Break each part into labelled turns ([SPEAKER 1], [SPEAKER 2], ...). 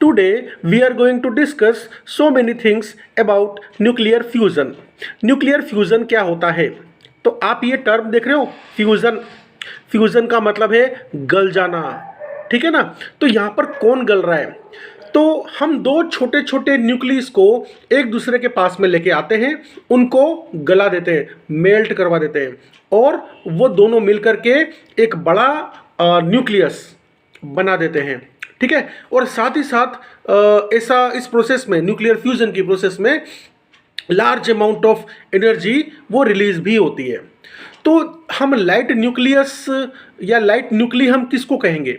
[SPEAKER 1] Today we are going to discuss so many things about nuclear fusion. Nuclear fusion क्या होता है? तो आप ये टर्म देख रहे हो, फ्यूजन. फ्यूजन का मतलब है गल जाना, ठीक है ना. तो यहाँ पर कौन गल रहा है? तो हम दो छोटे छोटे न्यूक्लियस को एक दूसरे के पास में लेके आते हैं, उनको गला देते हैं, मेल्ट करवा देते हैं, और वो दोनों मिलकर के एक बड़ा न्यूक्लियस बना देते हैं, ठीक है. और साथ ही साथ ऐसा इस प्रोसेस में, न्यूक्लियर फ्यूजन की प्रोसेस में लार्ज अमाउंट ऑफ एनर्जी वो रिलीज भी होती है. तो हम लाइट न्यूक्लियस या लाइट न्यूक्ली हम किसको कहेंगे?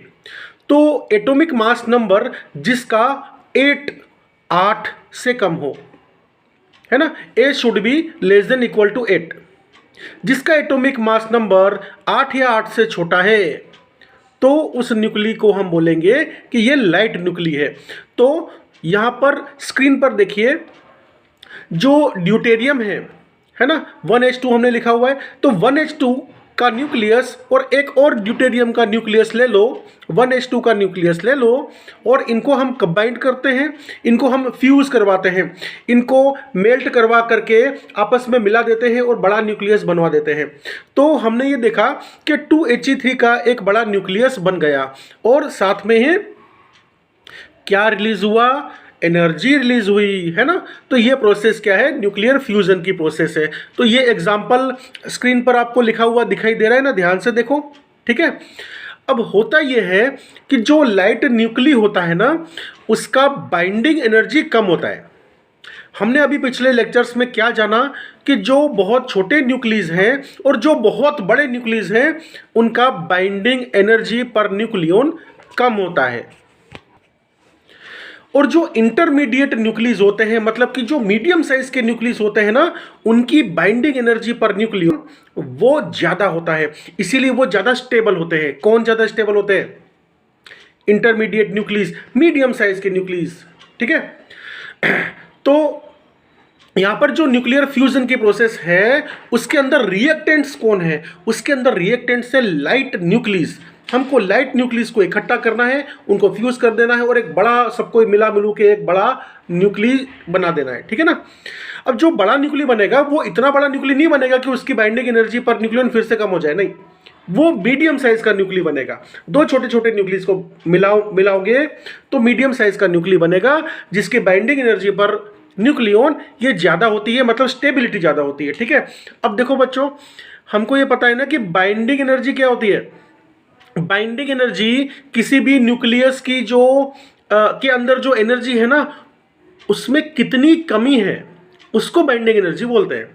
[SPEAKER 1] तो एटॉमिक मास नंबर जिसका 8 से कम हो, है ना. A should be less than equal to 8. जिसका एटॉमिक मास नंबर 8 या 8 से छोटा है, तो उस न्यूक्ली को हम बोलेंगे कि ये लाइट न्यूक्ली है. तो यहाँ पर स्क्रीन पर देखिए, जो ड्यूटेरियम है ना, 1H2 हमने लिखा हुआ है. तो 1H2 का न्यूक्लियस और एक और ड्यूटेरियम का न्यूक्लियस ले लो, 1H2 का न्यूक्लियस ले लो, और इनको हम कंबाइंड करते हैं, इनको हम फ्यूज़ करवाते हैं, इनको मेल्ट करवा करके आपस में मिला देते हैं और बड़ा न्यूक्लियस बनवा देते हैं. तो हमने ये देखा कि 2He3 का एक बड़ा न्यूक्लियस बन गया, और साथ में है क्या रिलीज हुआ? एनर्जी रिलीज हुई, है ना. तो ये प्रोसेस क्या है? न्यूक्लियर फ्यूजन की प्रोसेस है. तो ये एग्जांपल स्क्रीन पर आपको लिखा हुआ दिखाई दे रहा है ना, ध्यान से देखो, ठीक है. अब होता ये है कि जो लाइट न्यूक्ली होता है ना, उसका बाइंडिंग एनर्जी कम होता है. हमने अभी पिछले लेक्चर्स में क्या जाना कि जो बहुत छोटे न्यूक्लियस हैं और जो बहुत बड़े न्यूक्लियस हैं, उनका बाइंडिंग एनर्जी पर न्यूक्लियन कम होता है. और जो इंटरमीडिएट न्यूक्लियस होते हैं, मतलब कि जो मीडियम साइज के न्यूक्लियस होते हैं ना, उनकी बाइंडिंग एनर्जी पर न्यूक्लियन वो ज़्यादा होता है, इसीलिए वो ज़्यादा स्टेबल होते हैं. कौन ज़्यादा स्टेबल होते हैं? इंटरमीडिएट न्यूक्लियस, मीडियम साइज के न्यूक्लियस, ठीक है. तो यहाँ पर जो न्यूक्लियर फ्यूजन की प्रोसेस है, उसके अंदर रिएक्टेंट्स कौन है? उसके अंदर रिएक्टेंट्स है लाइट न्यूक्लियस. हमको लाइट न्यूक्लियस को इकट्ठा करना है, उनको फ्यूज कर देना है, और एक बड़ा सबको मिलू के एक बड़ा न्यूक्ली बना देना है, ठीक है ना. अब जो बड़ा न्यूक्ली बनेगा, वो इतना बड़ा न्यूक्ली नहीं बनेगा कि उसकी बाइंडिंग एनर्जी पर न्यूक्लियन फिर से कम हो जाए, नहीं. वो मीडियम साइज का न्यूक्ली बनेगा. दो छोटे छोटे न्यूक्लियस को मिलाओगे तो मीडियम साइज का न्यूक्ली बनेगा, जिसकी बाइंडिंग एनर्जी पर न्यूक्लियन ये ज़्यादा होती है, मतलब स्टेबिलिटी ज़्यादा होती है, ठीक है. अब देखो बच्चों, हमको ये पता है ना कि बाइंडिंग एनर्जी क्या होती है. बाइंडिंग एनर्जी किसी भी न्यूक्लियस की जो के अंदर जो एनर्जी है ना, उसमें कितनी कमी है, उसको बाइंडिंग एनर्जी बोलते हैं.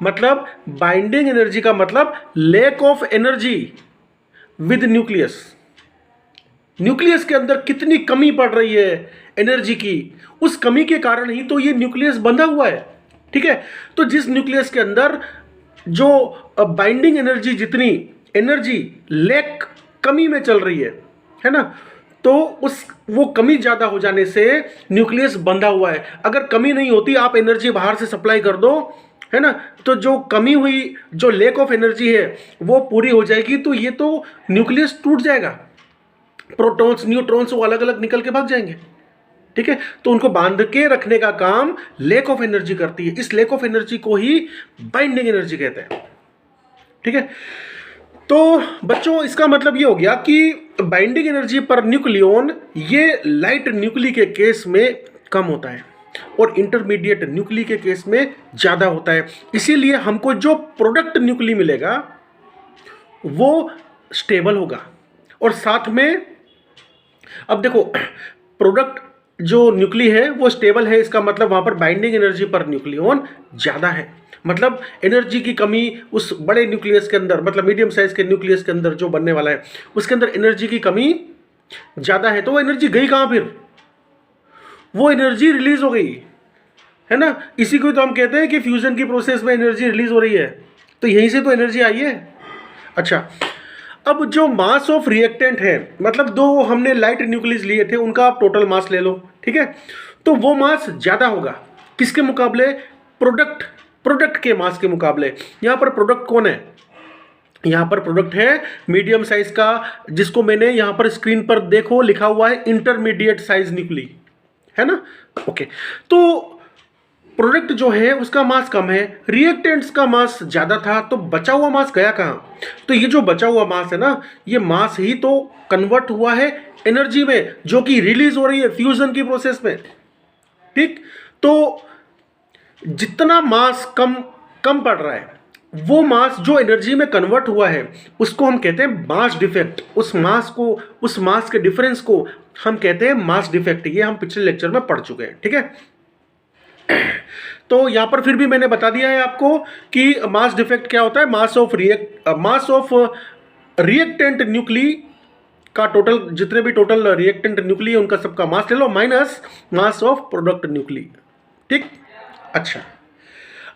[SPEAKER 1] मतलब बाइंडिंग एनर्जी का मतलब lack of energy with nucleus. Nucleus के अंदर कितनी कमी पड़ रही है एनर्जी की, उस कमी के कारण ही तो ये न्यूक्लियस बंधा हुआ है, ठीक है. तो जिस न्यूक्लियस के अंदर जो बाइंडिंग एनर्जी, जितनी एनर्जी लैक, कमी में चल रही है ना, तो वो कमी ज़्यादा हो जाने से न्यूक्लियस बंधा हुआ है. अगर कमी नहीं होती, आप एनर्जी बाहर से सप्लाई कर दो, है ना, तो जो कमी हुई, जो लैक ऑफ एनर्जी है, वो पूरी हो जाएगी. तो ये तो न्यूक्लियस टूट जाएगा, प्रोटॉन्स न्यूट्रॉन्स वो अलग अलग निकल के भाग जाएंगे, ठीक है. तो उनको बांध के रखने का काम लैक ऑफ एनर्जी करती है. इस लैक ऑफ एनर्जी को ही बाइंडिंग एनर्जी कहते हैं, ठीक है. तो बच्चों, इसका मतलब ये हो गया कि बाइंडिंग एनर्जी पर न्यूक्लियन ये लाइट न्यूक्ली के केस में कम होता है और इंटरमीडिएट न्यूक्ली के केस में ज़्यादा होता है. इसीलिए हमको जो प्रोडक्ट न्यूक्ली मिलेगा वो स्टेबल होगा. और साथ में, अब देखो, प्रोडक्ट जो न्यूक्ली है वो स्टेबल है, इसका मतलब वहाँ पर बाइंडिंग एनर्जी पर न्यूक्लियन ज़्यादा है. मतलब एनर्जी की कमी उस बड़े न्यूक्लियस के अंदर, मतलब मीडियम साइज के न्यूक्लियस के अंदर जो बनने वाला है, उसके अंदर एनर्जी की कमी ज़्यादा है. तो वो एनर्जी गई कहाँ? फिर वो एनर्जी रिलीज हो गई, है ना. इसी को तो हम कहते हैं कि फ्यूजन की प्रोसेस में एनर्जी रिलीज हो रही है. तो यहीं से तो एनर्जी आई है. अच्छा, अब जो मास ऑफ रिएक्टेंट है, मतलब दो हमने लाइट न्यूक्लियस लिए थे, उनका आप टोटल मास ले लो, ठीक है. तो वो मास ज़्यादा होगा किसके मुकाबले? प्रोडक्ट के मास के मुकाबले. यहाँ पर प्रोडक्ट कौन है? यहाँ पर प्रोडक्ट है मीडियम साइज का, जिसको मैंने यहाँ पर स्क्रीन पर देखो लिखा हुआ है इंटरमीडिएट साइज न्यूक्ली, है ना। ओके, तो प्रोडक्ट जो है उसका मास कम है, रिएक्टेंट्स का मास ज़्यादा था, तो बचा हुआ मास गया कहाँ? तो ये जो बचा हुआ मास है ना, ये मास ही तो कन्वर्ट हुआ है एनर्जी में, जो कि रिलीज हो रही है फ्यूजन की प्रोसेस में। ठीक, तो जितना मास कम कम पड़ रहा है, वो मास जो एनर्जी में कन्वर्ट हुआ है उसको हम कहते हैं मास डिफेक्ट। उस मास के डिफरेंस को हम कहते हैं मास डिफेक्ट। ये हम पिछले लेक्चर में पढ़ चुके हैं, ठीक है। तो यहां पर फिर भी मैंने बता दिया है आपको कि मास डिफेक्ट क्या होता है। मास ऑफ रिएक्टेंट न्यूक्ली का टोटल, जितने भी टोटल रिएक्टेंट न्यूक्ली है उनका सबका मास ले लो, minus mass of product nuclei. ठीक, अच्छा,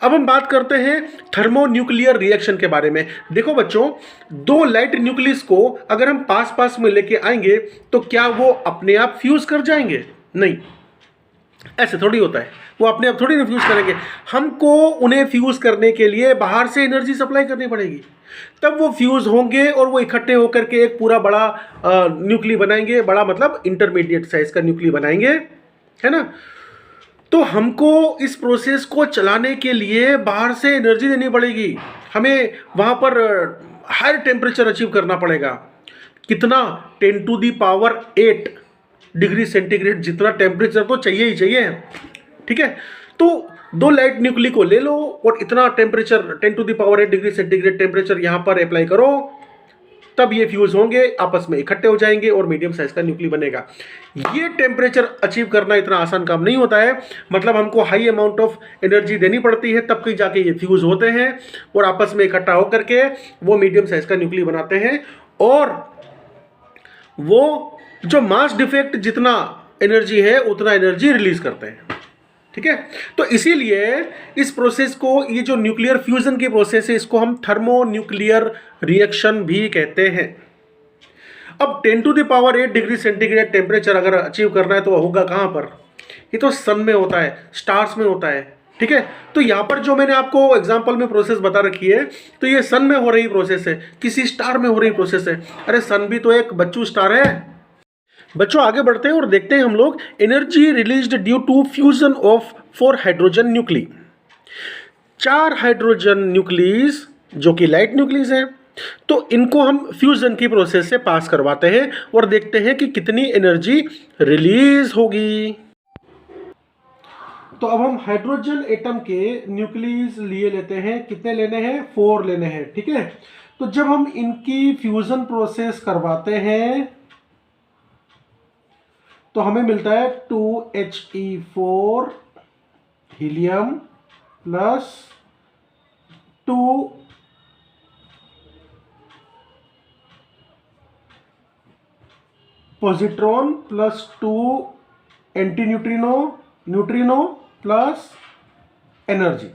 [SPEAKER 1] अब हम बात करते हैं थर्मोन्यूक्लियर रिएक्शन के बारे में। देखो बच्चों, दो लाइट न्यूक्लियस को अगर हम पास पास में लेके आएंगे तो क्या वो अपने आप फ्यूज कर जाएंगे? नहीं, ऐसे थोड़ी होता है, वो अपने आप थोड़ी ना फ्यूज करेंगे। हमको उन्हें फ्यूज करने के लिए बाहर से एनर्जी सप्लाई करनी पड़ेगी, तब वो फ्यूज होंगे और वो इकट्ठे होकर के एक पूरा बड़ा न्यूक्ली बनाएंगे। बड़ा मतलब इंटरमीडिएट साइज का न्यूक्ली बनाएंगे, है ना। तो हमको इस प्रोसेस को चलाने के लिए बाहर से एनर्जी देनी पड़ेगी, हमें वहाँ पर हाई टेम्परेचर अचीव करना पड़ेगा। कितना? 10⁸ डिग्री सेंटीग्रेड जितना टेम्परेचर तो चाहिए ही चाहिए, ठीक है। तो दो लाइट न्यूक्ली को ले लो और इतना टेम्परेचर 10⁸ डिग्री सेंटीग्रेड टेम्परेचर यहाँ पर अप्लाई करो, तब ये फ्यूज होंगे, आपस में इकट्ठे हो जाएंगे और मीडियम साइज का न्यूक्ली बनेगा। ये टेम्परेचर अचीव करना इतना आसान काम नहीं होता है, मतलब हमको हाई अमाउंट ऑफ एनर्जी देनी पड़ती है, तब कहीं जाके ये फ्यूज होते हैं और आपस में इकट्ठा होकर के वो मीडियम साइज का न्यूक्ली बनाते हैं। और वो जो मास डिफेक्ट जितना एनर्जी है उतना एनर्जी रिलीज करते हैं, ठीक है। तो इसीलिए इस प्रोसेस को, ये जो न्यूक्लियर फ्यूजन की प्रोसेस है, इसको हम थर्मोन्यूक्लियर रिएक्शन भी कहते हैं। अब 10⁸ डिग्री सेंटीग्रेड टेम्परेचर अगर अचीव करना है तो होगा कहां पर? ये तो सन में होता है, स्टार्स में होता है, ठीक है। तो यहां पर जो मैंने आपको एग्जांपल में प्रोसेस बता रखी है, तो ये सन में हो रही प्रोसेस है, किसी स्टार में हो रही प्रोसेस है। अरे सन भी तो एक बच्चू स्टार है। बच्चों आगे बढ़ते हैं और देखते हैं हम लोग energy released due to fusion of 4 hydrogen nuclei. 4 hydrogen nuclei जो कि लाइट न्यूक्लीज हैं, तो इनको हम फ्यूजन की प्रोसेस से पास करवाते हैं और देखते हैं कि कितनी एनर्जी रिलीज होगी। तो अब हम हाइड्रोजन एटम के न्यूक्लीज लिए लेते हैं। कितने लेने हैं? 4 लेने हैं, ठीक है। तो जब हम इनकी फ्यूजन प्रोसेस करवाते हैं तो हमें मिलता है 2He4 helium plus 2 positron plus 2 anti neutrino plus energy.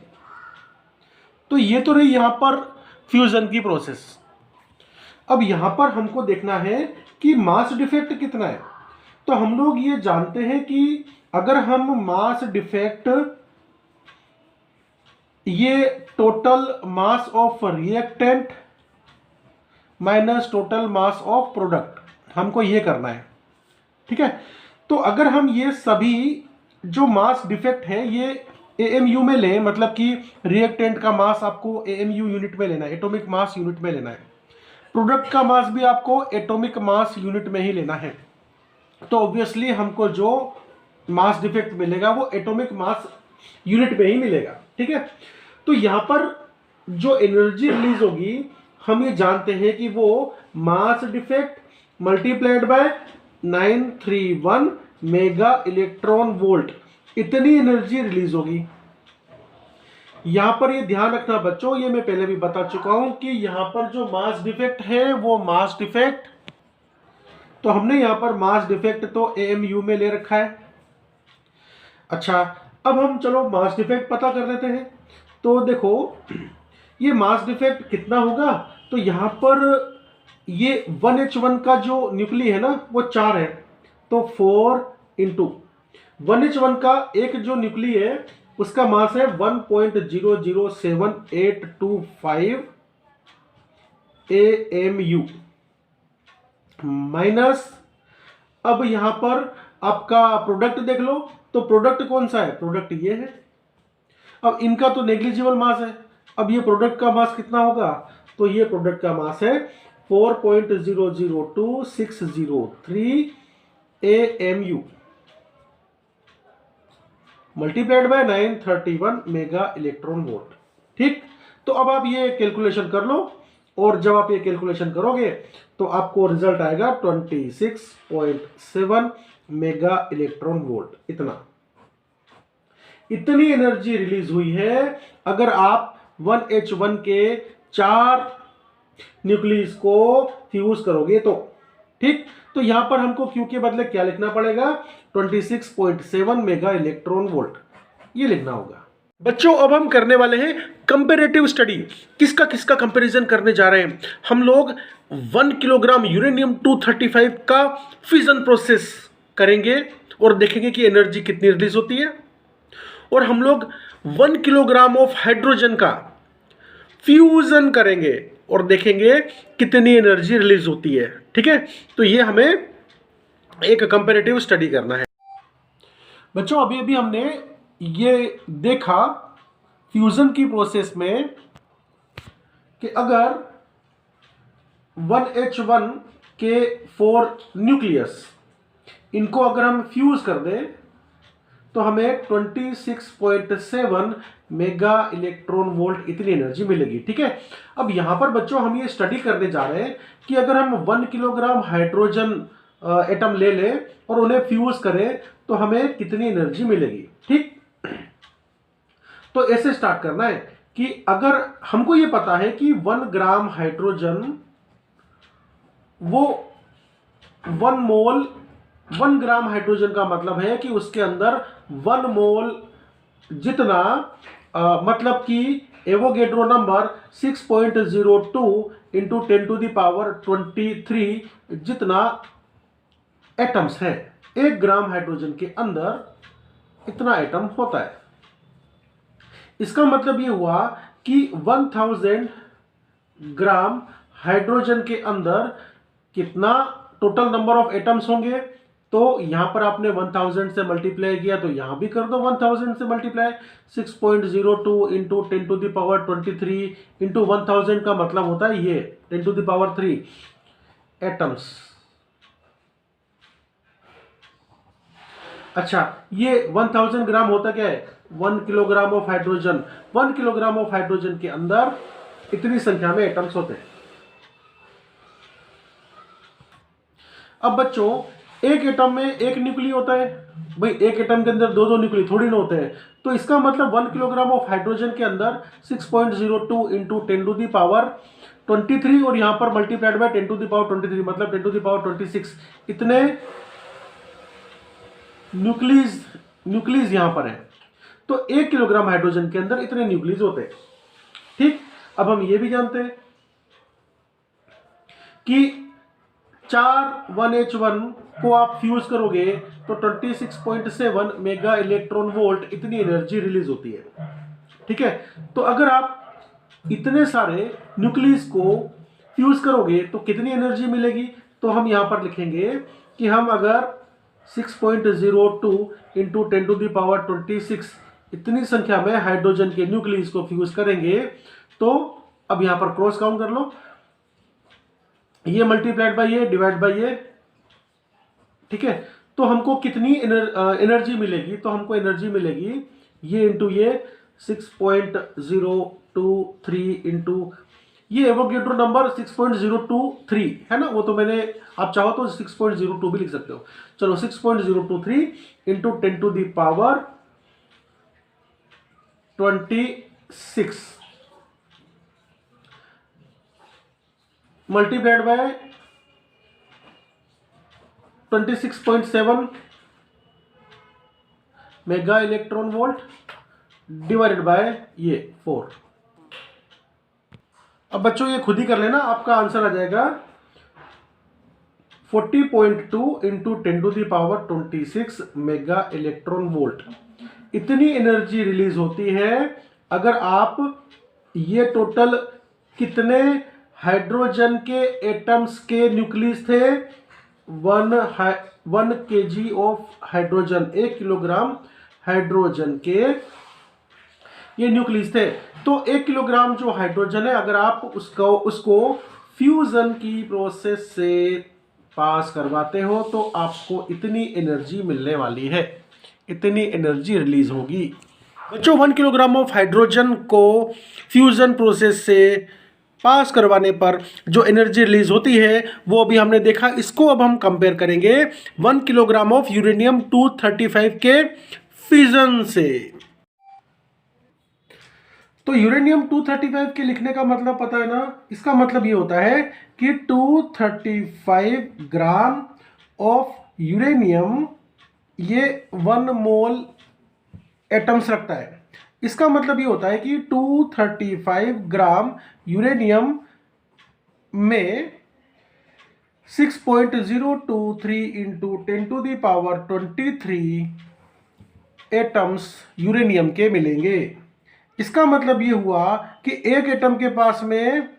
[SPEAKER 1] तो ये तो रही यहां पर फ्यूजन की प्रोसेस। अब यहां पर हमको देखना है कि मास डिफेक्ट कितना है। तो हम लोग ये जानते हैं कि अगर हम मास डिफेक्ट, ये total mass of reactant minus total mass of product, हमको ये करना है, ठीक है। तो अगर हम ये सभी जो मास डिफेक्ट है ये एएमयू में लें, मतलब कि रिएक्टेंट का मास आपको एएमयू यूनिट में लेना है, एटॉमिक मास यूनिट में लेना है। प्रोडक्ट का मास भी आपको एटॉमिक मास यूनिट में ही लेना है। तो ऑब्वियसली हमको जो मास डिफेक्ट मिलेगा वो एटॉमिक मास यूनिट में ही मिलेगा, ठीक है। तो यहां पर जो एनर्जी रिलीज होगी, हम ये जानते हैं कि वो mass defect multiplied by 931 mega electron volt, इतनी एनर्जी रिलीज होगी। यहां पर ये ध्यान रखना बच्चों, ये मैं पहले भी बता चुका हूं कि यहां पर जो मास डिफेक्ट है वो मास डिफेक्ट, तो हमने यहां पर मास डिफेक्ट तो एएमयू में ले रखा है। अच्छा, अब हम चलो मास डिफेक्ट पता कर लेते हैं। तो देखो ये मास डिफेक्ट कितना होगा, तो यहां पर ये 1H1 का जो न्यूक्ली है ना वो 4 है, तो 4 इंटू 1H1 का एक जो न्यूक्ली है उसका मास है 1.007825 AMU माइनस, अब यहां पर आपका प्रोडक्ट देख लो, तो प्रोडक्ट कौन सा है, प्रोडक्ट ये है। अब इनका तो नेग्लिजिबल मास है, अब ये प्रोडक्ट का मास कितना होगा, तो ये प्रोडक्ट का मास है 4.002603 AMU multiplied by 931 mega electron volt. ठीक, तो अब आप ये कैलकुलेशन कर लो, और जब आप ये कैलकुलेशन करोगे तो आपको रिजल्ट आएगा 26.7 मेगा इलेक्ट्रॉन वोल्ट। इतनी एनर्जी रिलीज हुई है अगर आप 1H1 के 4 न्यूक्लियस को फ्यूज करोगे तो। ठीक, तो यहां पर हमको Q के बदले क्या लिखना पड़ेगा, 26.7 मेगा इलेक्ट्रॉन वोल्ट, ये लिखना होगा। बच्चों अब हम करने वाले हैं कंपैरेटिव स्टडी। किसका किसका कंपैरिजन करने जा रहे हैं, हम लोग 1 किलोग्राम यूरेनियम 235 का फिजन प्रोसेस करेंगे और देखेंगे कि एनर्जी कितनी रिलीज होती है, और हम लोग 1 किलोग्राम ऑफ हाइड्रोजन का फ्यूजन करेंगे और देखेंगे कितनी एनर्जी रिलीज होती है। ठीक है, तो ये हमें एक कंपैरेटिव स्टडी करना है। बच्चों अभी अभी हमने ये देखा फ्यूजन की प्रोसेस में कि अगर 1H1 के 4 न्यूक्लियस, इनको अगर हम फ्यूज कर दें तो हमें 26.7 मेगा इलेक्ट्रॉन वोल्ट इतनी एनर्जी मिलेगी। ठीक है, अब यहां पर बच्चों हम ये स्टडी करने जा रहे हैं कि अगर हम 1 किलोग्राम हाइड्रोजन एटम ले लें और उन्हें फ्यूज करें तो हमें कितनी एनर्जी मिलेगी। ठीक, तो ऐसे स्टार्ट करना है कि अगर हमको ये पता है कि 1 ग्राम हाइड्रोजन वो 1 ग्राम हाइड्रोजन का मतलब है कि उसके अंदर 1 मोल जितना मतलब कि Avogadro number 6.02 into 10 to the power 23 जितना एटम्स है। 1 ग्राम हाइड्रोजन के अंदर इतना एटम होता है। इसका मतलब ये हुआ कि 1000 ग्राम हाइड्रोजन के अंदर कितना टोटल नंबर ऑफ एटम्स होंगे, तो यहां पर आपने 1000 से मल्टीप्लाई किया तो यहां भी कर दो 1000 से multiply. 6.02 into 10 to the power 23 into 1000 का मतलब होता है ये 10 टू द पावर 3 एटम्स। अच्छा, ये 1000 ग्राम होता क्या है, 1 kilogram of hydrogen. 1 kilogram of hydrogen के अंदर इतनी संख्या में एटम्स होते हैं। अब बच्चों एक एटम में एक न्यूक्ली होता है, भाई एक एटम के अंदर दो दो न्यूक्ली थोड़ी ना होते हैं, तो इसका मतलब 1 किलोग्राम ऑफ हाइड्रोजन के अंदर 6.02 इंटू 10 टू द पावर 23 और यहां पर multiplied by 10 to the power 23 मतलब 10 टू द पावर 26 इतने न्यूक्लियस यहां पर है। तो 1 किलोग्राम हाइड्रोजन के अंदर इतने न्यूक्लियस होते हैं। ठीक, अब हम ये भी जानते हैं कि 4 1H1 को आप फ्यूज करोगे तो 26.7 मेगा इलेक्ट्रॉन वोल्ट इतनी एनर्जी रिलीज होती है। ठीक है, तो अगर आप इतने सारे न्यूक्लियस को फ्यूज करोगे तो कितनी एनर्जी मिलेगी, तो हम यहां पर लिखेंगे कि हम अगर 6.02 इंटू 10 टू द पावर 26 इतनी संख्या में हाइड्रोजन के न्यूक्लियस को फ्यूज करेंगे, तो अब यहां पर क्रॉस काउंट कर लो, ये मल्टीप्लाइड बाय ये डिवाइड बाय ये। ठीक है, तो हमको कितनी एनर्जी मिलेगी, तो हमको एनर्जी मिलेगी ये इंटू ये 6.023 इंटू ये एवोगेड्रो नंबर 6.023 है ना, वो तो मैंने आप चाहो तो 6.02 भी लिख सकते हो। चलो 6.023 into 10 to the power 26 multiplied by 26.7 mega electron volt divided by ये 4। अब बच्चों ये खुद ही कर लेना, आपका आंसर आ जाएगा 40.2 into 10 to the power 26 mega electron volt इतनी एनर्जी रिलीज होती है अगर आप ये टोटल कितने हाइड्रोजन के एटम्स के न्यूक्लियस थे 1 kg of hydrogen, 1 kilogram hydrogen के ये न्यूक्लियस थे। तो 1 किलोग्राम जो हाइड्रोजन है, अगर आप उसको फ्यूजन की प्रोसेस से पास करवाते हो तो आपको इतनी एनर्जी मिलने वाली है, इतनी एनर्जी रिलीज होगी। बच्चों 1 किलोग्राम ऑफ हाइड्रोजन को फ्यूजन प्रोसेस से पास करवाने पर जो एनर्जी रिलीज होती है वो अभी हमने देखा। इसको अब हम कंपेयर करेंगे 1 किलोग्राम ऑफ यूरेनियम 235 के फ्यूजन से। तो यूरेनियम 235 के लिखने का मतलब पता है ना, इसका मतलब ये होता है कि 235 ग्राम ऑफ यूरेनियम ये 1 मोल एटम्स रखता है। इसका मतलब ये होता है कि 235 ग्राम यूरेनियम में 6.023 इंटू 10⁻23 एटम्स यूरेनियम के मिलेंगे। इसका मतलब ये हुआ कि एक एटम के पास में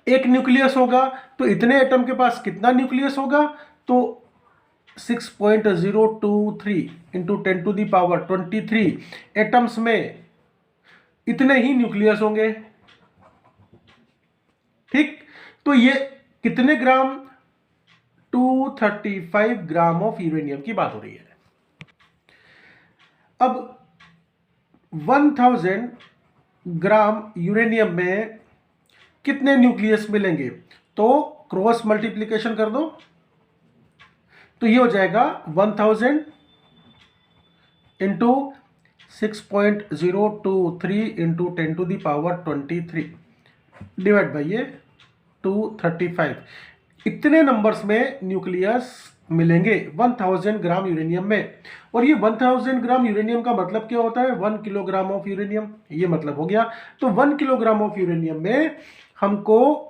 [SPEAKER 1] एक न्यूक्लियस होगा, तो इतने एटम के पास कितना न्यूक्लियस होगा, तो 6.023 इंटू 10⁻23 एटम्स में इतने ही न्यूक्लियस होंगे। ठीक, तो ये कितने ग्राम, 235 ग्राम ऑफ यूरेनियम की बात हो रही है। अब 1000 ग्राम यूरेनियम में कितने न्यूक्लियस मिलेंगे, तो क्रॉस मल्टीप्लिकेशन कर दो, तो ये हो जाएगा 1000 इंटू 6.023 इंटू 10⁻23 डिवाइड बाई ये 235। इतने नंबर्स में न्यूक्लियस मिलेंगे 1000 ग्राम यूरेनियम में। और ये 1000 ग्राम यूरेनियम का मतलब क्या होता है, 1 किलोग्राम ऑफ यूरेनियम, ये मतलब हो गया। तो 1 किलोग्राम ऑफ यूरेनियम में हमको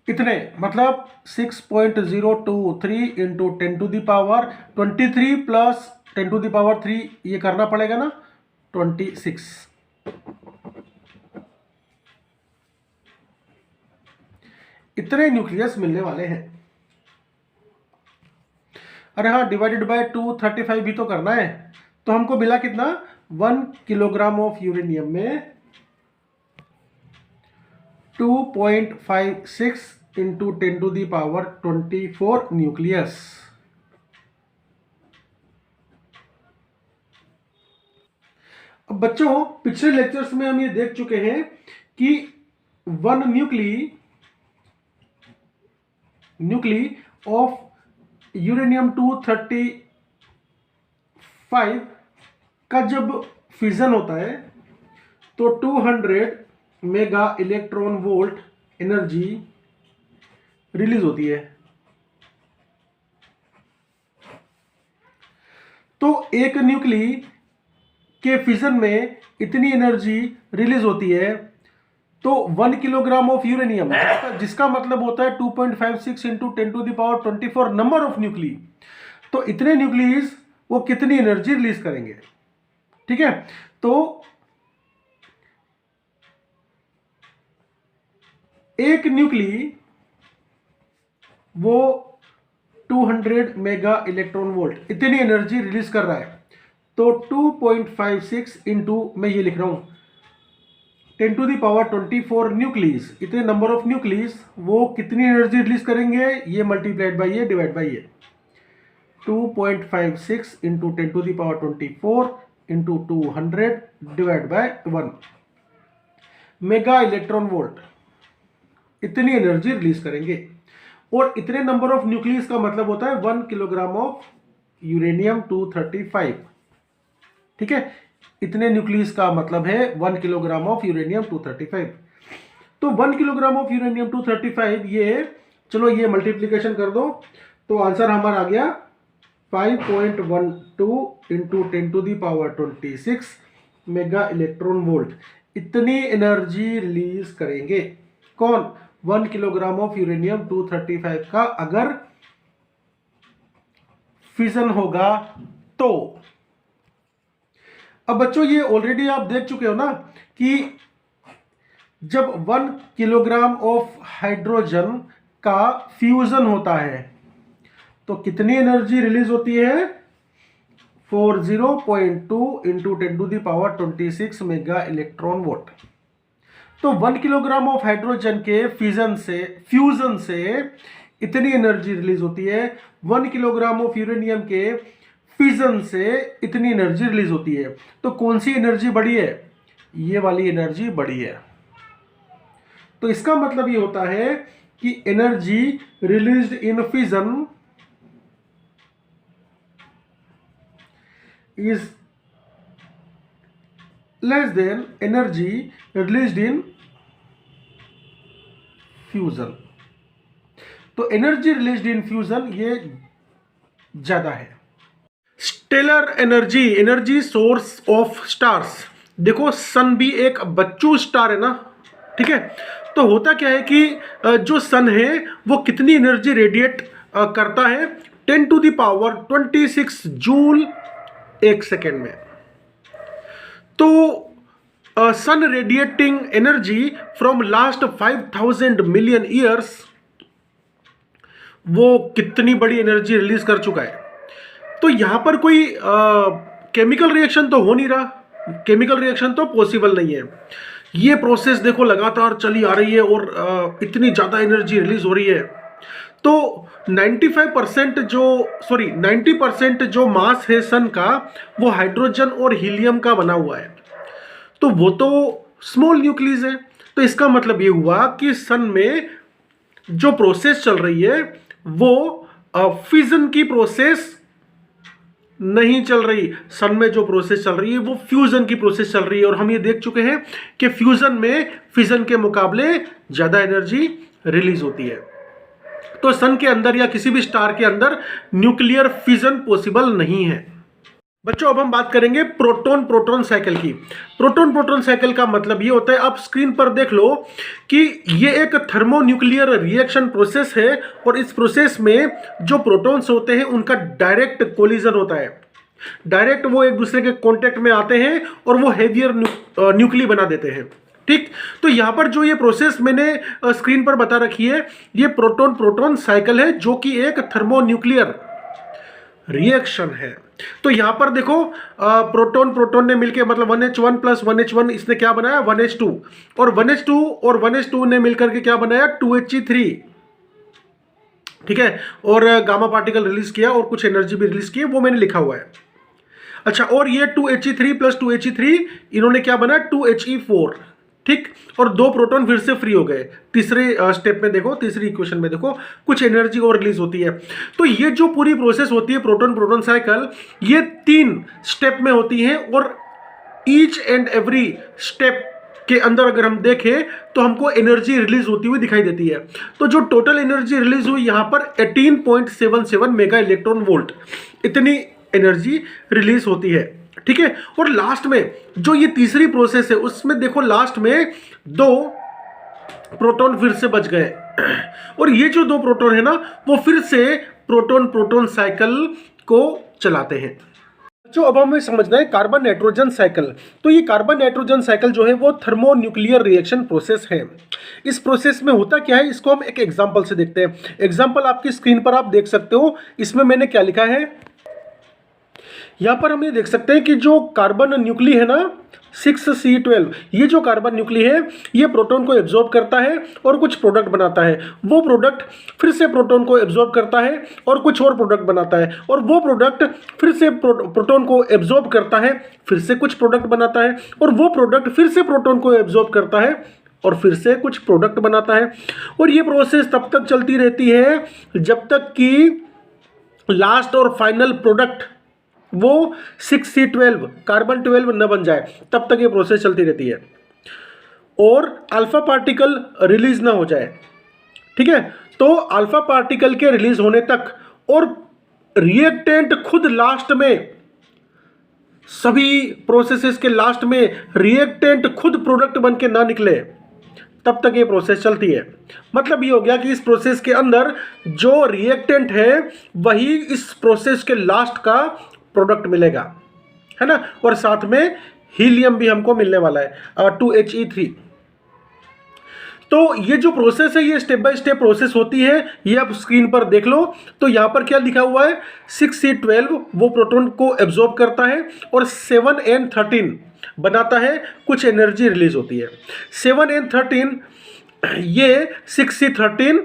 [SPEAKER 1] इतने, मतलब 6.023 इंटू 10⁻23 प्लस 10⁻3 ये करना पड़ेगा ना, 26। इतने न्यूक्लियस मिलने वाले हैं। अरे हाँ, डिवाइडेड बाय 235 भी तो करना है। तो हमको मिला कितना, 1 किलोग्राम ऑफ यूरेनियम में 2.56 इंटू 10⁻24 न्यूक्लियस। अब बच्चों पिछले लेक्चर्स में हम ये देख चुके हैं कि 1 न्यूक्ली ऑफ यूरेनियम 235 का जब फिजन होता है तो 200 mega electron volt energy release होती है। तो एक न्यूक्ली के फिजन में इतनी एनर्जी रिलीज होती है, तो 1 किलोग्राम ऑफ यूरेनियम जिसका मतलब होता है 2.56 इंटू 10⁻24 नंबर ऑफ न्यूक्ली, तो इतने न्यूक्लियस वो कितनी एनर्जी रिलीज करेंगे। ठीक है, तो एक न्यूक्ली वो 200 मेगा इलेक्ट्रॉन वोल्ट इतनी एनर्जी रिलीज कर रहा है। तो 2.56 इंटू, मैं ये लिख रहा हूं 10⁻24 न्यूक्लियस, इतने नंबर ऑफ न्यूक्लियस वो कितनी एनर्जी रिलीज करेंगे, ये मल्टीप्लाइड बाई ये डिवाइड बाई ये 2.56 into 10⁻24 into 200 divide by 1 mega electron volt इतनी एनर्जी रिलीज करेंगे। और इतने नंबर ऑफ न्यूक्लियस का मतलब होता है 1 किलोग्राम ऑफ यूरेनियम 235। ठीक है, इतने न्यूक्लियस का मतलब है 1 किलोग्राम ऑफ यूरेनियम 235। तो 1 किलोग्राम ऑफ यूरेनियम 235 ये, चलो ये मल्टीप्लिकेशन कर दो, तो आंसर हमारा आ गया 5.12 इंटू 10⁻26 मेगा इलेक्ट्रॉन वोल्ट। इतनी एनर्जी रिलीज करेंगे कौन, 1 किलोग्राम ऑफ यूरेनियम 235 का अगर फिजन होगा तो। अब बच्चों ये ऑलरेडी आप देख चुके हो ना कि जब 1 किलोग्राम ऑफ हाइड्रोजन का फ्यूजन होता है तो कितनी एनर्जी रिलीज होती है? 40.2 इंटू 10⁻26 मेगा इलेक्ट्रॉन वोल्ट। तो 1 किलोग्राम ऑफ हाइड्रोजन के फ्यूजन से इतनी एनर्जी रिलीज होती है। 1 किलोग्राम ऑफ यूरेनियम के फिजन से इतनी एनर्जी रिलीज होती है। तो कौन सी एनर्जी बड़ी है? ये वाली एनर्जी बड़ी है। तो इसका मतलब ये होता है कि energy released in fission is less than energy released in fusion। तो एनर्जी रिलीज्ड इन फ्यूजन ये ज्यादा है। Stellar energy, energy source of stars. देखो सन भी एक बच्चू स्टार है ना, ठीक है। तो होता क्या है कि जो सन है वो कितनी एनर्जी रेडिएट करता है? 10⁻26 जूल एक सेकेंड में। तो sun radiating energy from last 5000 million years, वो कितनी बड़ी एनर्जी रिलीज कर चुका है। तो यहां पर कोई केमिकल रिएक्शन तो हो नहीं रहा, केमिकल रिएक्शन तो पॉसिबल नहीं है। ये प्रोसेस देखो लगातार चली आ रही है और इतनी ज़्यादा एनर्जी रिलीज हो रही है। तो 90% जो मास है सन का वो हाइड्रोजन और हीलियम का बना हुआ है। तो वो तो स्मॉल न्यूक्लियस है। तो इसका मतलब ये हुआ कि सन में जो प्रोसेस चल रही है वो फिजन की प्रोसेस नहीं चल रही। सन में जो प्रोसेस चल रही है वो फ्यूजन की प्रोसेस चल रही है। और हम ये देख चुके हैं कि फ्यूजन में फिजन के मुकाबले ज़्यादा एनर्जी रिलीज होती है। तो सन के अंदर या किसी भी स्टार के अंदर न्यूक्लियर फिजन पॉसिबल नहीं है। बच्चों अब हम बात करेंगे प्रोटॉन प्रोटॉन साइकिल की। प्रोटॉन प्रोटॉन साइकिल का मतलब ये होता है, आप स्क्रीन पर देख लो कि ये एक थर्मोन्यूक्लियर रिएक्शन प्रोसेस है और इस प्रोसेस में जो प्रोटॉन्स होते हैं उनका डायरेक्ट कोलिजन होता है। डायरेक्ट वो एक दूसरे के कांटेक्ट में आते हैं और वो हेवियर न्यूक्ली बना देते हैं, ठीक। तो यहां पर जो ये प्रोसेस मैंने स्क्रीन पर बता रखी है ये प्रोटॉन प्रोटॉन साइकिल है, जो कि एक थर्मोन्यूक्लियर रिएक्शन है। तो यहां पर देखो प्रोटॉन प्रोटॉन ने मिलकर मतलब 1H1 + 1H1 इसने क्या बनाया? 1H2। और 1H2 ने मिलकर के क्या बनाया? 2He3, ठीक है। और गामा पार्टिकल रिलीज किया और कुछ एनर्जी भी रिलीज की, वो मैंने लिखा हुआ है। अच्छा, और ये 2He3 + 2He3 इन्होंने क्या बना? 2He4, ठीक। और 2 प्रोटॉन फिर से फ्री हो गए। तीसरे स्टेप में देखो, तीसरी इक्वेशन में देखो कुछ एनर्जी और रिलीज होती है। तो ये जो पूरी प्रोसेस होती है प्रोटॉन प्रोटॉन साइकिल, ये 3 स्टेप में होती है और ईच एंड एवरी स्टेप के अंदर अगर हम देखें तो हमको एनर्जी रिलीज होती हुई दिखाई देती है। तो जो टोटल एनर्जी रिलीज हुई यहां पर 18.77 मेगा इलेक्ट्रॉन वोल्ट, इतनी एनर्जी रिलीज होती है, ठीक है। और लास्ट में जो ये तीसरी प्रोसेस है उसमें देखो लास्ट में 2 प्रोटॉन फिर से बच गए और ये जो 2 प्रोटॉन है ना वो फिर से प्रोटॉन प्रोटॉन साइकिल को चलाते हैं। जो अब हमें समझना है कार्बन नाइट्रोजन साइकिल। तो ये कार्बन नाइट्रोजन साइकिल जो है वो थर्मोन्यूक्लियर रिएक्शन प्रोसेस है। इस प्रोसेस में होता क्या है इसको हम एक एग्जांपल से देखते हैं। एग्जांपल आपकी स्क्रीन पर आप देख सकते हो। इसमें मैंने क्या लिखा है, यहाँ पर हम ये देख सकते हैं कि जो कार्बन न्यूक्ली है ना 6C12, ये जो कार्बन न्यूक्ली है ये प्रोटॉन को एब्जॉर्ब करता है और कुछ प्रोडक्ट बनाता है। वो प्रोडक्ट फिर से प्रोटॉन को एब्जॉर्ब करता है और कुछ और प्रोडक्ट बनाता है और वो प्रोडक्ट फिर से प्रोटॉन को एब्जॉर्ब करता है, फिर से कुछ प्रोडक्ट बनाता है और वो प्रोडक्ट फिर से प्रोटॉन को एब्जॉर्ब करता है और फिर से कुछ प्रोडक्ट बनाता है। और ये प्रोसेस तब तक चलती रहती है जब तक कि लास्ट और फाइनल प्रोडक्ट वो 6C12 कार्बन 12 न बन जाए, तब तक ये प्रोसेस चलती रहती है और अल्फा पार्टिकल रिलीज ना हो जाए, ठीक है। तो अल्फा पार्टिकल के रिलीज होने तक और रिएक्टेंट खुद लास्ट में, सभी प्रोसेसेस के लास्ट में रिएक्टेंट खुद प्रोडक्ट बन के ना निकले, तब तक ये प्रोसेस चलती है। मतलब ये हो गया कि इस प्रोसेस के अंदर जो रिएक्टेंट है वही इस प्रोसेस के लास्ट का प्रोडक्ट मिलेगा, है ना। और साथ में हीलियम भी हमको मिलने वाला है 2He3। तो ये जो प्रोसेस है ये स्टेप बाय स्टेप प्रोसेस होती है, ये आप स्क्रीन पर देख लो। तो यहाँ पर क्या लिखा हुआ है, 6C12 वो प्रोटॉन को एब्जॉर्ब करता है और 7N13 बनाता है, कुछ एनर्जी रिलीज होती है। 7N13 ये 6C13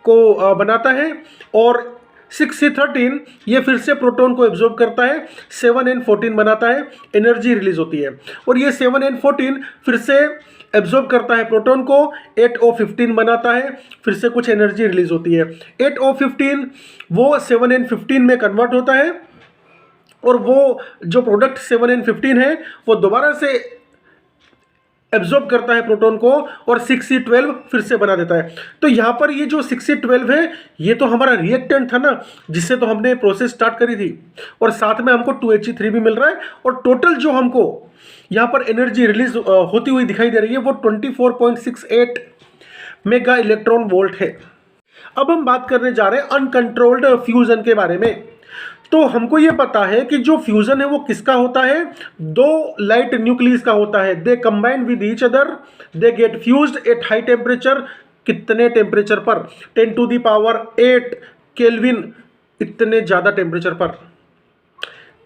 [SPEAKER 1] को बनाता है और 6C13 ये फिर से प्रोटॉन को एब्जॉर्ब करता है, 7N14 बनाता है, एनर्जी रिलीज होती है। और ये 7N14 फिर से एब्जॉर्ब करता है प्रोटॉन को, 8O15 बनाता है, फिर से कुछ एनर्जी रिलीज होती है। 8O15 वो 7N15 में कन्वर्ट होता है और वो जो प्रोडक्ट 7N15 है वो दोबारा से एब्जॉर्ब करता है प्रोटॉन को और 6C12 फिर से बना देता है। तो यहाँ पर ये जो 6C12 है ये तो हमारा रिएक्टेंट था ना, जिससे तो हमने प्रोसेस स्टार्ट करी थी, और साथ में हमको 2He3 भी मिल रहा है, और टोटल जो हमको यहाँ पर एनर्जी रिलीज होती हुई दिखाई दे रही है वो 24.68 मेगा इलेक्ट्रॉन वोल्ट है। अब हम बात करने जा रहे हैं अनकंट्रोल्ड फ्यूजन के बारे में। तो हमको ये पता है कि जो फ्यूजन है वो किसका होता है, दो लाइट न्यूक्लियस का होता है। They combine with each other, they get fused at high temperature. कितने टेम्परेचर पर, 10⁸ केल्विन, इतने ज़्यादा टेम्परेचर पर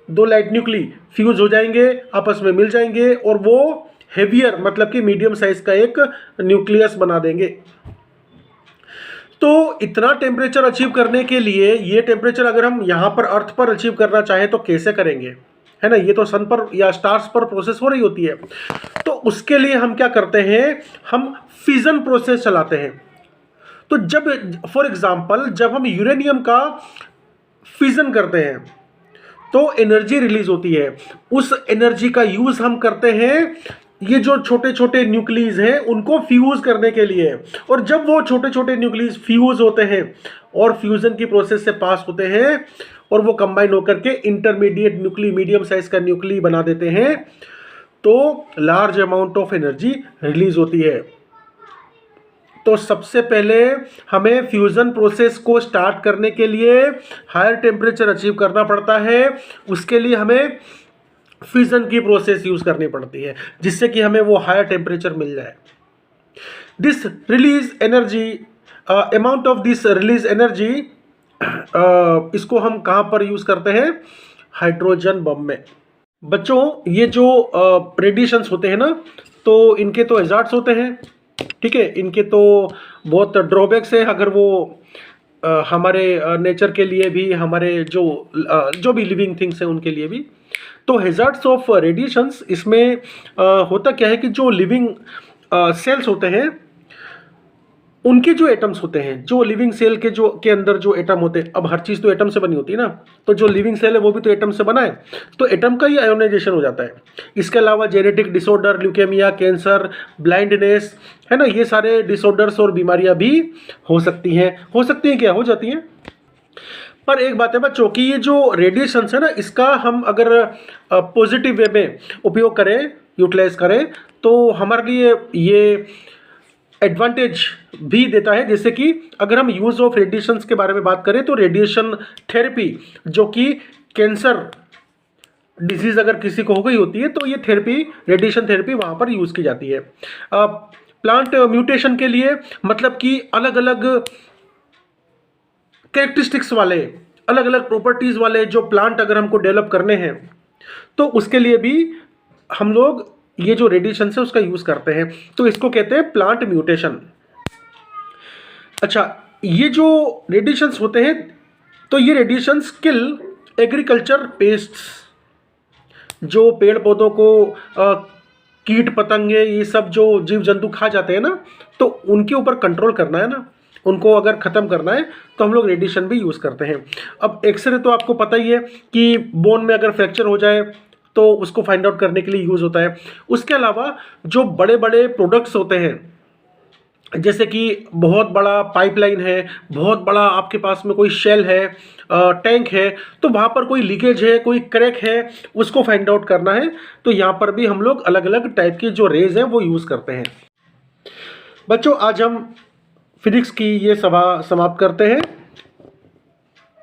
[SPEAKER 1] दो लाइट न्यूक्ली फ्यूज हो जाएंगे, आपस में मिल जाएंगे और वो हेवियर मतलब कि मीडियम साइज का एक न्यूक्लियस बना देंगे। तो इतना टेम्परेचर अचीव करने के लिए, ये टेम्परेचर अगर हम यहाँ पर अर्थ पर अचीव करना चाहें तो कैसे करेंगे, है ना, ये तो सन पर या स्टार्स पर प्रोसेस हो रही होती है। तो उसके लिए हम क्या करते हैं, हम फिजन प्रोसेस चलाते हैं। तो जब फॉर एग्जांपल जब हम यूरेनियम का फिजन करते हैं तो एनर्जी रिलीज होती है, उस एनर्जी का यूज हम करते हैं ये जो छोटे छोटे न्यूक्लियस हैं उनको फ्यूज करने के लिए। और जब वो छोटे छोटे न्यूक्लियस फ्यूज होते हैं और फ्यूजन की प्रोसेस से पास होते हैं और वो कंबाइन होकर के इंटरमीडिएट न्यूक्ली, मीडियम साइज का न्यूक्ली बना देते हैं, तो large amount of energy release होती है। तो सबसे पहले हमें फ्यूजन प्रोसेस को स्टार्ट करने के लिए हायर टेम्परेचर अचीव करना पड़ता है। उसके लिए हमें फिजन की प्रोसेस यूज करनी पड़ती है, जिससे कि हमें वो हायर टेम्परेचर मिल जाए। This release energy, amount of this release energy, इसको हम कहाँ पर यूज करते हैं, हाइड्रोजन बम में। बच्चों ये जो रेडिएशंस होते हैं ना, तो इनके तो हैजार्ड्स होते हैं, ठीक है, इनके तो बहुत ड्रॉबैक्स है। अगर वो हमारे नेचर के लिए भी, हमारे जो भी लिविंग थिंग्स हैं उनके लिए भी। तो हैजार्ड्स ऑफ रेडिएशंस, इसमें होता क्या है कि जो लिविंग सेल्स होते हैं उनके जो एटम्स होते हैं, जो लिविंग सेल के अंदर जो एटम होते हैं, अब हर चीज़ तो एटम से बनी होती है ना, तो जो लिविंग सेल है वो भी तो एटम से बना है, तो एटम का ही आयोनाइजेशन हो जाता है। इसके अलावा genetic disorder, leukaemia, cancer, blindness, है ना, ये सारे डिसऑर्डर्स और बीमारियां भी हो सकती हैं। क्या हो जाती हैं। पर एक बात है बच्चों कि ये जो रेडिएशंस है ना, इसका हम अगर पॉजिटिव वे में उपयोग करें, यूटिलाइज करें, तो हमारे लिए ये एडवांटेज भी देता है। जैसे कि अगर हम यूज़ ऑफ रेडिएशंस के बारे में बात करें तो रेडिएशन थेरेपी, जो कि कैंसर डिजीज अगर किसी को हो गई होती है तो ये थेरेपी, रेडिएशन थेरेपी वहाँ पर यूज़ की जाती है। प्लांट म्यूटेशन के लिए, मतलब कि अलग अलग कैरेक्टरिस्टिक्स वाले, अलग अलग प्रॉपर्टीज़ वाले जो प्लांट अगर हमको डेवलप करने हैं तो उसके लिए भी हम लोग ये जो रेडिएशन है उसका यूज़ करते हैं। तो इसको कहते हैं प्लांट म्यूटेशन। अच्छा, ये जो रेडिएशंस होते हैं तो ये रेडिएशंस किल एग्रीकल्चर पेस्ट्स, जो पेड़ पौधों को कीट पतंगे, ये सब जो जीव जंतु खा जाते हैं ना, तो उनके ऊपर कंट्रोल करना है ना, उनको अगर ख़त्म करना है तो हम लोग रेडिएशन भी यूज़ करते हैं। अब एक्सरे तो आपको पता ही है कि बोन में अगर फ्रैक्चर हो जाए तो उसको फाइंड आउट करने के लिए यूज़ होता है। उसके अलावा जो बड़े बड़े प्रोडक्ट्स होते हैं, जैसे कि बहुत बड़ा पाइपलाइन है, बहुत बड़ा आपके पास में कोई शेल है, टैंक है, तो वहाँ पर कोई लीकेज है, कोई क्रैक है, उसको फाइंड आउट करना है, तो यहाँ पर भी हम लोग अलग अलग टाइप की जो रेज हैं वो यूज़ करते हैं। बच्चों आज हम फिजिक्स की ये सभा समाप्त करते हैं।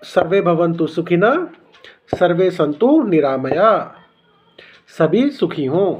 [SPEAKER 1] सर्वे भवन्तु सुखिनः, सर्वे सन्तु निरामया, सभी सुखी हों।